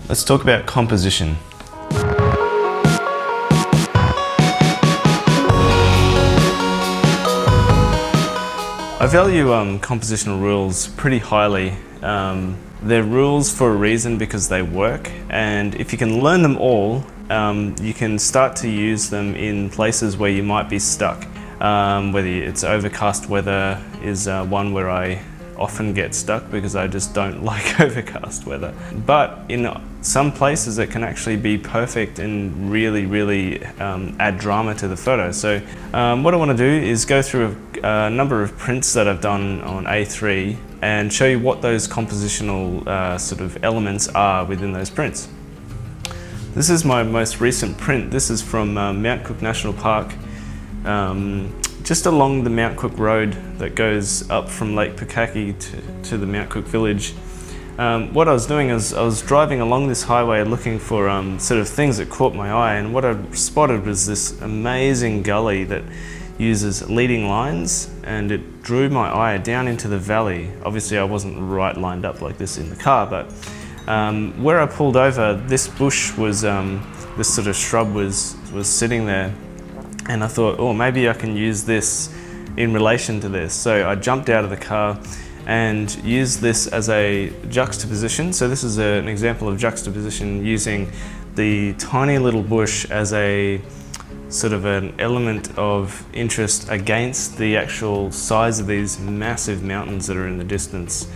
Let's talk about composition. I value compositional rules pretty highly. They're rules for a reason because they work, and if you can learn them all, you can start to use them in places where you might be stuck. Whether it's overcast weather is one where I often get stuck because I just don't like overcast weather. But in some places it can actually be perfect and really add drama to the photo. So what I want to do is go through a number of prints that I've done on A3 and show you what those compositional sort of elements are within those prints. This is my most recent print. This is from Mount Cook National Park, just along the Mount Cook Road that goes up from Lake Pukaki to the Mount Cook village. What I was doing is I was driving along this highway looking for sort of things that caught my eye, and what I spotted was this amazing gully that uses leading lines, and it drew my eye down into the valley. Obviously I wasn't right lined up like this in the car, but where I pulled over, this bush was, this sort of shrub was sitting there, and I thought, oh, maybe I can use this in relation to this. So I jumped out of the car and used this as a juxtaposition. So this is an example of juxtaposition using the tiny little bush as a sort of an element of interest against the actual size of these massive mountains that are in the distance.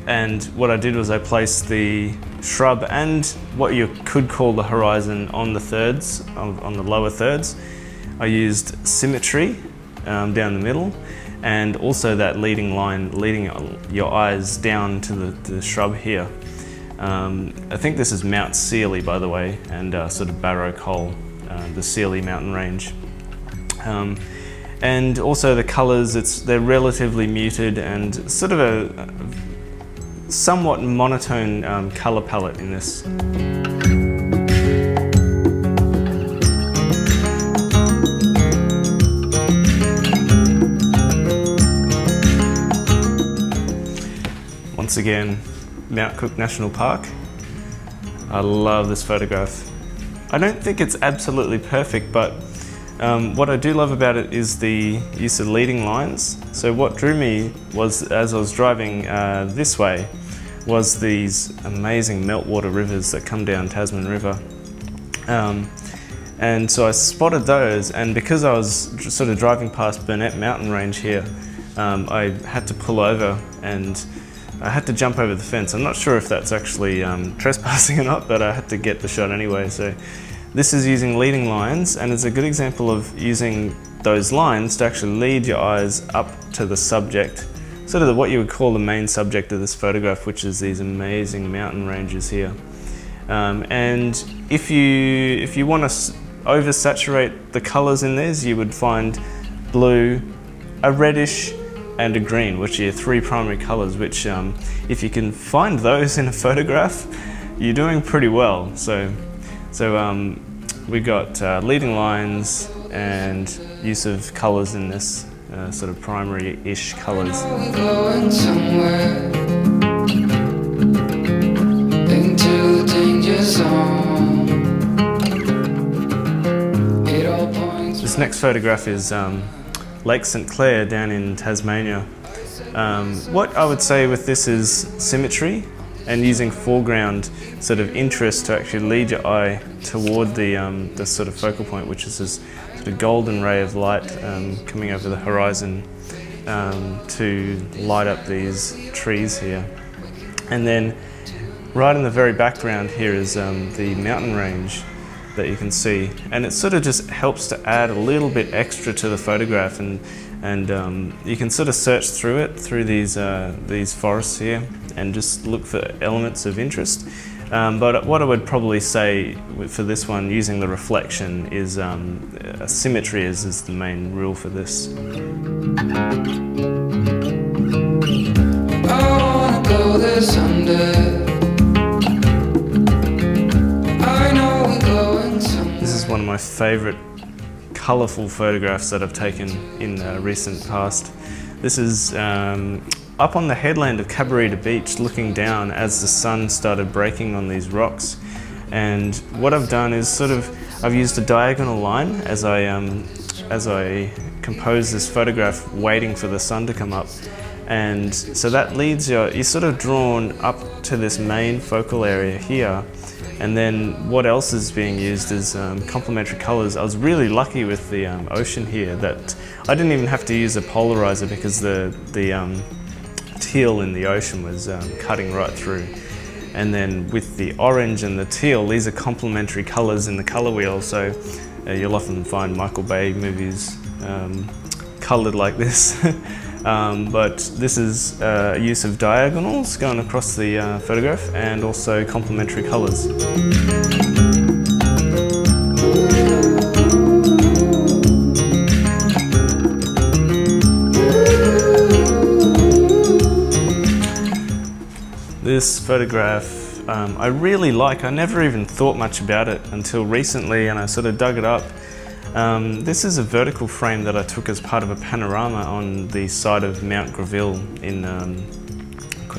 And what I did was I placed the shrub and what you could call the horizon on the thirds, on the lower thirds. I used Symmetry down the middle, and also that leading line, leading your eyes down to the shrub here. I think this is Mount Sealy, by the way, and sort of Barrow Col, the Sealy mountain range. And also the colours, they're relatively muted and sort of a somewhat monotone colour palette in this. Once again, Mount Cook National Park. I love this photograph. I don't think it's absolutely perfect, but what I do love about it is the use of leading lines. So what drew me was, as I was driving this way, was these amazing meltwater rivers that come down Tasman River. And so I spotted those, and because I was sort of driving past Burnett Mountain Range here, I had to pull over and I had to jump over the fence. I'm not sure if that's actually trespassing or not, but I had to get the shot anyway. So this is using leading lines, and it's a good example of using those lines to actually lead your eyes up to the subject, sort of what you would call the main subject of this photograph, which is these amazing mountain ranges here. And if you want to oversaturate the colors in these, you would find blue, a reddish, and a green, which are your three primary colors, which if you can find those in a photograph, you're doing pretty well. So we got leading lines and use of colors in this sort of primary-ish colors. This next photograph is Lake St Clair down in Tasmania. What I would say with this is symmetry and using foreground sort of interest to actually lead your eye toward the sort of focal point, which is this sort of golden ray of light coming over the horizon to light up these trees here. And then right in the very background here is the mountain range that you can see, and it sort of just helps to add a little bit extra to the photograph, and you can sort of search through it, through these forests here, and just look for elements of interest. But what I would probably say for this one, using the reflection, is symmetry is the main rule for this. I wanna go there someday. This is one of my favourite colourful photographs that I've taken in the recent past. This is, I up on the headland of Cabarita Beach looking down as the sun started breaking on these rocks. And what I've done is I've used a diagonal line as I compose this photograph, waiting for the sun to come up. And so that leads you're sort of drawn up to this main focal area here. And then what else is being used is complementary colors. I was really lucky with the ocean here that I didn't even have to use a polarizer because the teal in the ocean was cutting right through. And then with the orange and the teal, these are complementary colors in the color wheel. So you'll often find Michael Bay movies colored like this. But this is use of diagonals going across the photograph and also complementary colors. This photograph I really like. I never even thought much about it until recently, and I sort of dug it up. This is a vertical frame that I took as part of a panorama on the side of Mount Greville in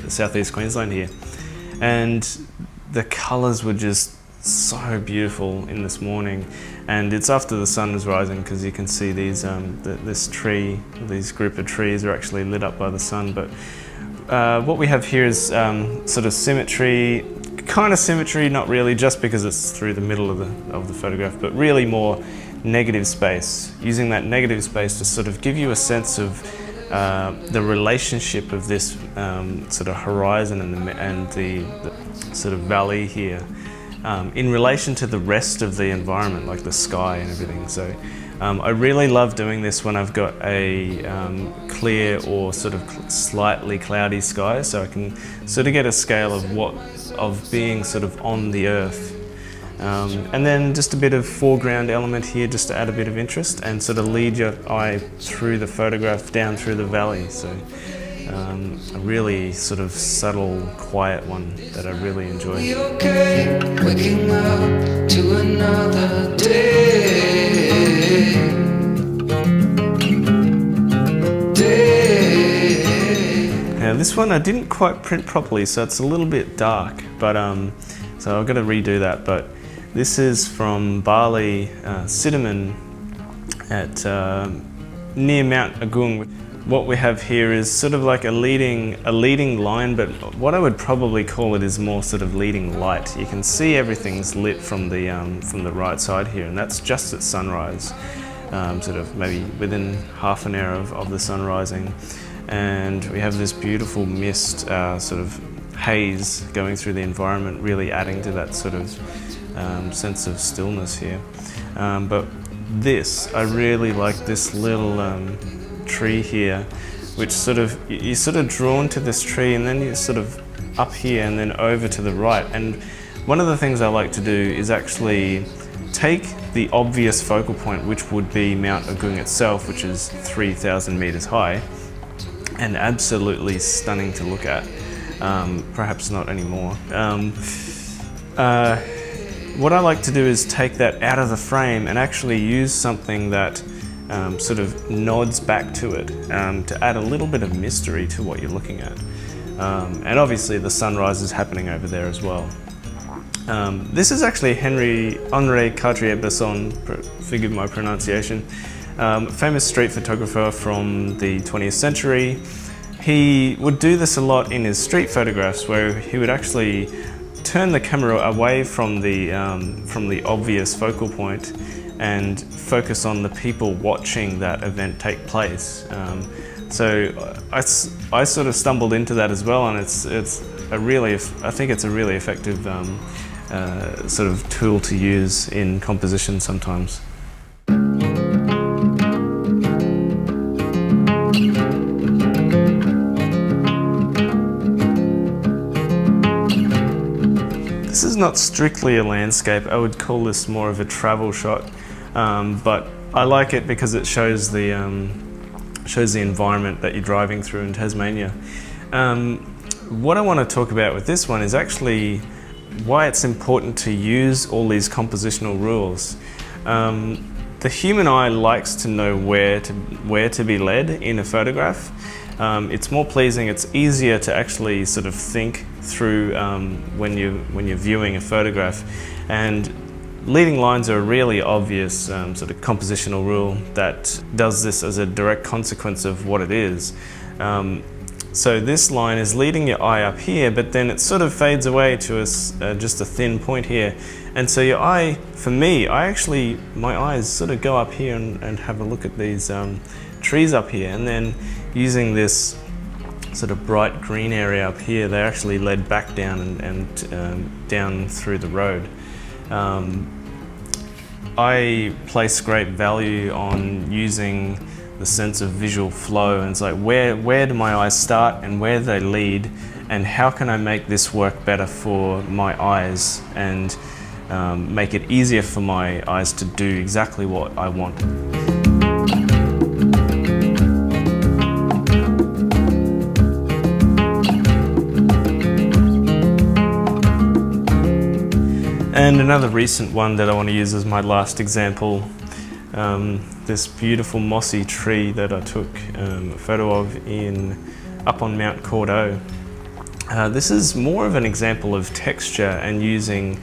southeast Queensland here. And the colours were just so beautiful in this morning. And it's after the sun was rising, because you can see these this tree, these group of trees are actually lit up by the sun. But what we have here is sort of symmetry, kind of symmetry, not really, just because it's through the middle of the photograph, but really more negative space, using that negative space to sort of give you a sense of the relationship of this sort of horizon and the sort of valley here in relation to the rest of the environment, like the sky and everything. So I really love doing this when I've got a clear or sort of slightly cloudy sky, so I can sort of get a scale of being sort of on the earth. And then just a bit of foreground element here just to add a bit of interest and sort of lead your eye through the photograph down through the valley. So a really sort of subtle, quiet one that I really enjoy. Okay, waking up to another day. Now this one I didn't quite print properly, so it's a little bit dark, but so I've got to redo that. But this is from Bali, Cinnamon at near Mount Agung. What we have here is sort of like a leading line, but what I would probably call it is more sort of leading light. You can see everything's lit from the right side here, and that's just at sunrise, sort of maybe within half an hour of the sun rising. And we have this beautiful mist, sort of haze going through the environment, really adding to that sort of sense of stillness here. But this, I really like this little tree here, which sort of, you're sort of drawn to this tree, and then you're sort of up here and then over to the right. And one of the things I like to do is actually take the obvious focal point, which would be Mount Agung itself, which is 3,000 meters high, and absolutely stunning to look at. Perhaps not anymore. What I like to do is take that out of the frame and actually use something that sort of nods back to it to add a little bit of mystery to what you're looking at. And obviously the sunrise is happening over there as well. This is actually Henri Cartier-Bresson, forgive my pronunciation, famous street photographer from the 20th century. He would do this a lot in his street photographs, where he would actually turn the camera away from the obvious focal point and focus on the people watching that event take place. So I sort of stumbled into that as well, and it's a really, I think it's a really effective sort of tool to use in composition sometimes. This is not strictly a landscape. I would call this more of a travel shot, but I like it because it shows the environment that you're driving through in Tasmania. What I want to talk about with this one is actually why it's important to use all these compositional rules. The human eye likes to know where to be led in a photograph, it's more pleasing, it's easier to actually sort of think through when you're viewing a photograph. And leading lines are a really obvious sort of compositional rule that does this as a direct consequence of what it is. So this line is leading your eye up here, but then it sort of fades away to just a thin point here. And so your eye, for me, my eyes sort of go up here and have a look at these trees up here. And then using this sort of bright green area up here, they actually led back down and down through the road. I place great value on using the sense of visual flow, and it's like where do my eyes start and where do they lead, and how can I make this work better for my eyes and make it easier for my eyes to do exactly what I want. And another recent one that I want to use as my last example, this beautiful mossy tree that I took a photo of up on Mount Cordeaux. This is more of an example of texture and using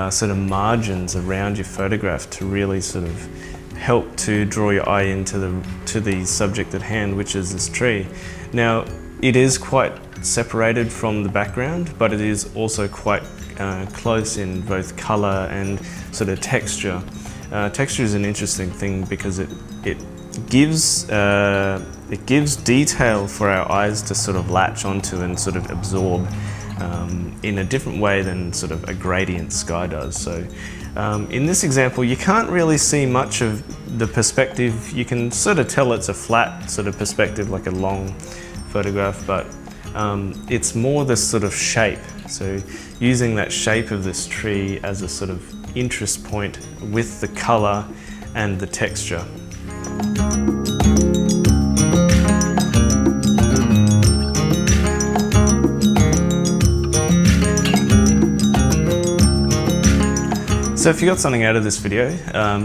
sort of margins around your photograph to really sort of help to draw your eye into the subject at hand, which is this tree. Now, it is quite separated from the background, but it is also quite close in both color and sort of texture. Texture is an interesting thing because it gives detail for our eyes to sort of latch onto and sort of absorb in a different way than sort of a gradient sky does. So in this example, you can't really see much of the perspective. You can sort of tell it's a flat sort of perspective, like a long photograph, but it's more this sort of shape. So using that shape of this tree as a sort of interest point with the color and the texture. So if you got something out of this video,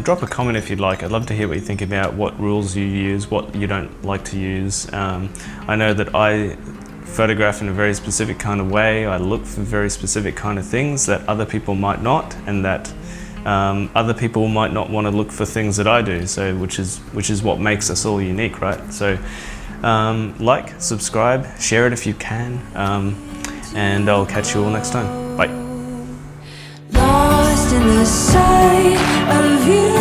drop a comment if you'd like. I'd love to hear what you think about what rules you use, what you don't like to use. I know that I photograph in a very specific kind of way. I look for very specific kind of things that other people might not, and that other people might not want to look for things that I do. So which is what makes us all unique, right? So like, subscribe, share it if you can, and I'll catch you all next time. Bye. Lost in the sight of you.